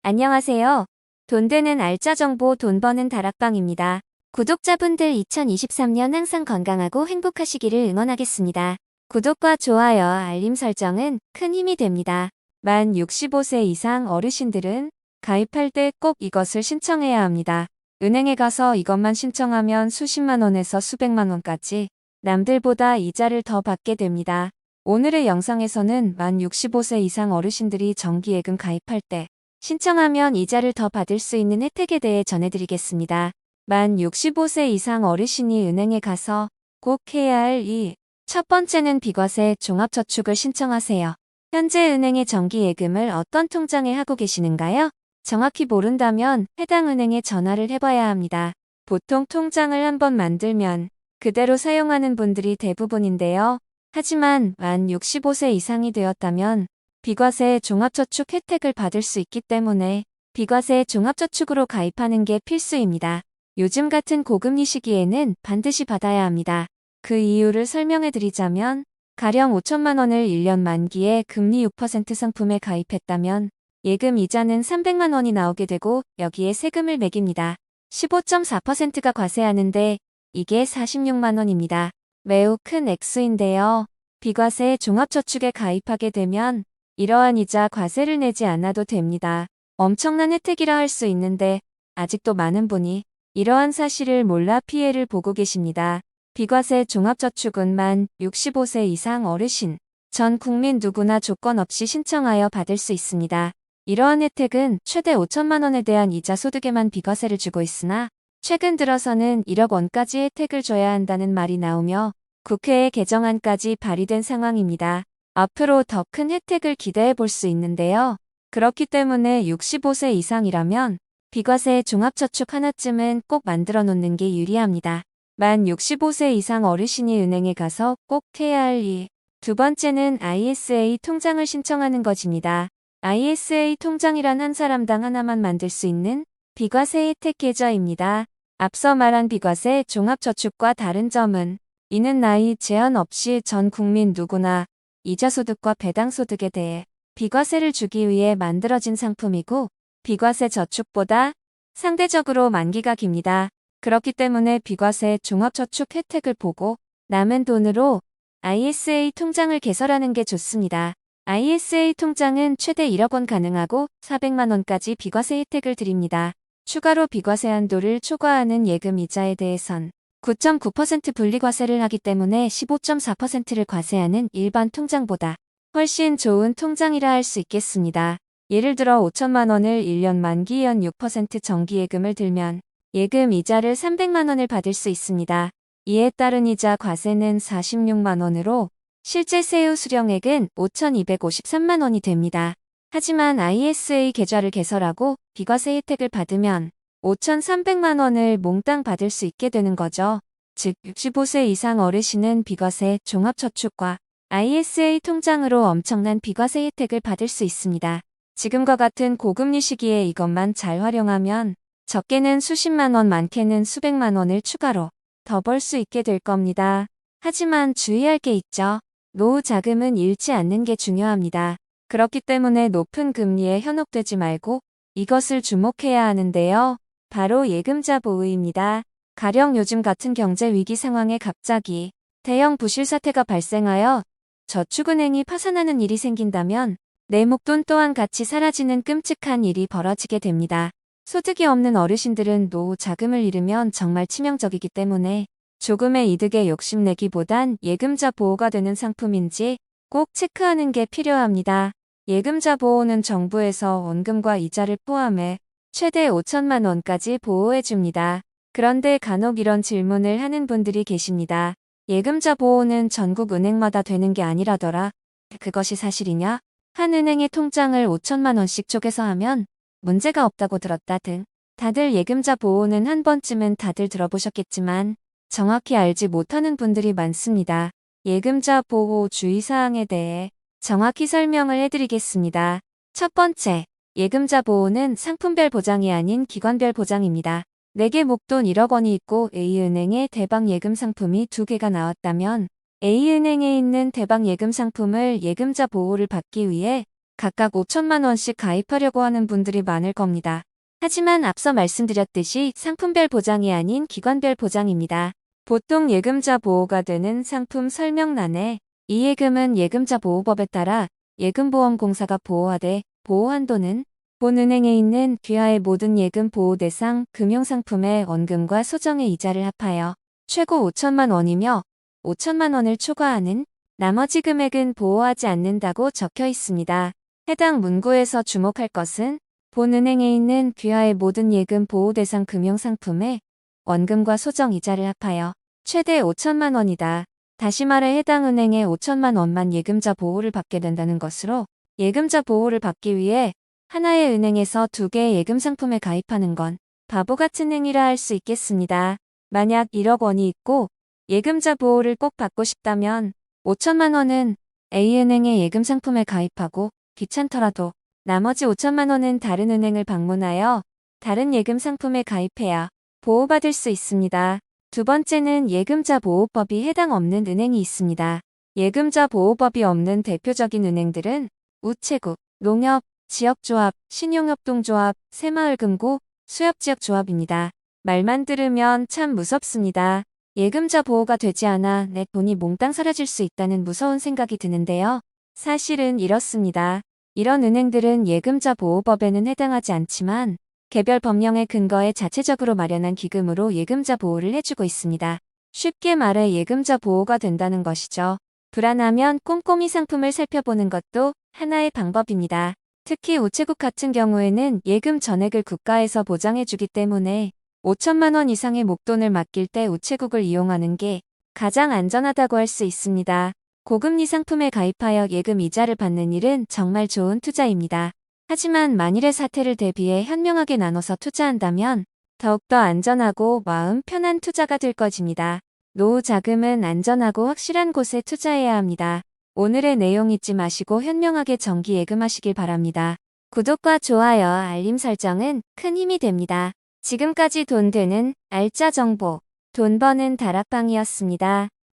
안녕하세요. 돈 되는 알짜 정보 돈 버는 다락방입니다. 구독자분들 2023년 항상 건강하고 행복하시기를 응원하겠습니다. 구독과 좋아요, 알림 설정은 큰 힘이 됩니다. 만 65세 이상 어르신들은 가입할 때 꼭 이것을 신청해야 합니다. 은행에 가서 이것만 신청하면 수십만 원에서 수백만 원까지 남들보다 이자를 더 받게 됩니다. 오늘의 영상에서는 만 65세 이상 어르신들이 정기예금 가입할 때 신청하면 이자를 더 받을 수 있는 혜택에 대해 전해드리겠습니다. 만 65세 이상 어르신이 은행에 가서 꼭 해야 할 첫 번째는 비과세 종합저축을 신청하세요. 현재 은행의 정기예금을 어떤 통장에 하고 계시는가요? 정확히 모른다면 해당 은행에 전화를 해봐야 합니다. 보통 통장을 한번 만들면 그대로 사용하는 분들이 대부분인데요. 하지만 만 65세 이상이 되었다면 비과세 종합저축 혜택을 받을 수 있기 때문에 비과세 종합저축으로 가입하는 게 필수입니다. 요즘 같은 고금리 시기에는 반드시 받아야 합니다. 그 이유를 설명해 드리자면 가령 5천만 원을 1년 만기에 금리 6% 상품에 가입했다면 예금 이자는 300만 원이 나오게 되고 여기에 세금을 매깁니다. 15.4%가 과세하는데 이게 46만 원입니다. 매우 큰 액수인데요. 비과세 종합저축에 가입하게 되면 이러한 이자 과세를 내지 않아도 됩니다. 엄청난 혜택이라 할 수 있는데 아직도 많은 분이 이러한 사실을 몰라 피해를 보고 계십니다. 비과세 종합저축은 만 65세 이상 어르신, 전 국민 누구나 조건 없이 신청하여 받을 수 있습니다. 이러한 혜택은 최대 5천만 원에 대한 이자 소득에만 비과세를 주고 있으나 최근 들어서는 1억 원까지 혜택을 줘야 한다는 말이 나오며 국회의 개정안까지 발의된 상황입니다. 앞으로 더 큰 혜택을 기대해 볼 수 있는데요. 그렇기 때문에 65세 이상이라면 비과세 종합저축 하나쯤은 꼭 만들어 놓는 게 유리합니다. 만 65세 이상 어르신이 은행에 가서 꼭 해야 할 두 번째는 ISA 통장을 신청하는 것입니다. ISA 통장이란 한 사람당 하나만 만들 수 있는 비과세 혜택 계좌입니다. 앞서 말한 비과세 종합저축과 다른 점은 이는 나이 제한 없이 전 국민 누구나 이자소득과 배당소득에 대해 비과세를 주기 위해 만들어진 상품이고 비과세 저축보다 상대적으로 만기가 깁니다. 그렇기 때문에 비과세 종합저축 혜택을 보고 남은 돈으로 ISA 통장을 개설하는 게 좋습니다. ISA 통장은 최대 1억 원 가능하고 400만 원까지 비과세 혜택을 드립니다. 추가로 비과세 한도를 초과하는 예금 이자에 대해선 9.9% 분리과세를 하기 때문에 15.4%를 과세하는 일반 통장보다 훨씬 좋은 통장이라 할 수 있겠습니다. 예를 들어 5천만 원을 1년 만기 연 6% 정기예금을 들면 예금 이자를 300만 원을 받을 수 있습니다. 이에 따른 이자 과세는 46만 원으로 실제 세후 수령액은 5,253만 원이 됩니다. 하지만 ISA 계좌를 개설하고 비과세 혜택을 받으면 5,300만 원을 몽땅 받을 수 있게 되는 거죠. 즉 65세 이상 어르신은 비과세 종합저축과 ISA 통장으로 엄청난 비과세 혜택을 받을 수 있습니다. 지금과 같은 고금리 시기에 이것만 잘 활용하면 적게는 수십만 원, 많게는 수백만 원을 추가로 더 벌 수 있게 될 겁니다. 하지만 주의할 게 있죠. 노후 자금은 잃지 않는 게 중요합니다. 그렇기 때문에 높은 금리에 현혹되지 말고 이것을 주목해야 하는데요. 바로 예금자 보호입니다. 가령 요즘 같은 경제 위기 상황에 갑자기 대형 부실 사태가 발생하여 저축은행이 파산하는 일이 생긴다면 내 목돈 또한 같이 사라지는 끔찍한 일이 벌어지게 됩니다. 소득이 없는 어르신들은 노후 자금을 잃으면 정말 치명적이기 때문에 조금의 이득에 욕심내기보단 예금자 보호가 되는 상품인지 꼭 체크하는 게 필요합니다. 예금자 보호는 정부에서 원금과 이자를 포함해 최대 5천만 원까지 보호해줍니다. 그런데 간혹 이런 질문을 하는 분들이 계십니다. 예금자 보호는 전국 은행마다 되는 게 아니라더라. 그것이 사실이냐? 한 은행의 통장을 5천만 원씩 쪼개서 하면 문제가 없다고 들었다 등. 다들 예금자 보호는 한 번쯤은 다들 들어보셨겠지만 정확히 알지 못하는 분들이 많습니다. 예금자 보호 주의사항에 대해 정확히 설명을 해드리겠습니다. 첫 번째, 예금자 보호는 상품별 보장이 아닌 기관별 보장입니다. 내게 목돈 1억 원이 있고 A은행에 대박 예금 상품이 2개가 나왔다면 A은행에 있는 대박 예금 상품을 예금자 보호를 받기 위해 각각 5천만 원씩 가입하려고 하는 분들이 많을 겁니다. 하지만 앞서 말씀드렸듯이 상품별 보장이 아닌 기관별 보장입니다. 보통 예금자 보호가 되는 상품 설명란에 이 예금은 예금자 보호법에 따라 예금보험공사가 보호하되 보호한도는 본은행에 있는 귀하의 모든 예금 보호 대상 금융상품의 원금과 소정의 이자를 합하여 최고 5천만 원이며 5천만 원을 초과하는 나머지 금액은 보호하지 않는다고 적혀 있습니다. 해당 문구에서 주목할 것은 본은행에 있는 귀하의 모든 예금 보호 대상 금융상품의 원금과 소정 이자를 합하여 최대 5천만 원이다. 다시 말해 해당 은행에 5천만 원만 예금자 보호를 받게 된다는 것으로 예금자 보호를 받기 위해 하나의 은행에서 두 개의 예금 상품에 가입하는 건 바보 같은 행위라 할 수 있겠습니다. 만약 1억 원이 있고 예금자 보호를 꼭 받고 싶다면 5천만 원은 A은행의 예금 상품에 가입하고 귀찮더라도 나머지 5천만 원은 다른 은행을 방문하여 다른 예금 상품에 가입해야 보호받을 수 있습니다. 두 번째는 예금자 보호법이 해당 없는 은행이 있습니다. 예금자 보호법이 없는 대표적인 은행들은 우체국, 농협, 지역조합, 신용협동조합, 새마을금고, 수협지역조합입니다. 말만 들으면 참 무섭습니다. 예금자 보호가 되지 않아 내 돈이 몽땅 사라질 수 있다는 무서운 생각이 드는데요. 사실은 이렇습니다. 이런 은행들은 예금자 보호법에는 해당하지 않지만 개별 법령에 근거해 자체적으로 마련한 기금으로 예금자 보호를 해주고 있습니다. 쉽게 말해 예금자 보호가 된다는 것이죠. 불안하면 꼼꼼히 상품을 살펴보는 것도 하나의 방법입니다. 특히 우체국 같은 경우에는 예금 전액을 국가에서 보장해주기 때문에 5천만 원 이상의 목돈을 맡길 때 우체국을 이용하는 게 가장 안전하다고 할 수 있습니다. 고금리 상품에 가입하여 예금 이자를 받는 일은 정말 좋은 투자입니다. 하지만 만일의 사태를 대비해 현명하게 나눠서 투자한다면 더욱더 안전하고 마음 편한 투자가 될 것입니다. 노후 자금은 안전하고 확실한 곳에 투자해야 합니다. 오늘의 내용 잊지 마시고 현명하게 정기 예금하시길 바랍니다. 구독과 좋아요, 알림 설정은 큰 힘이 됩니다. 지금까지 돈 되는 알짜 정보, 돈 버는 다락방이었습니다.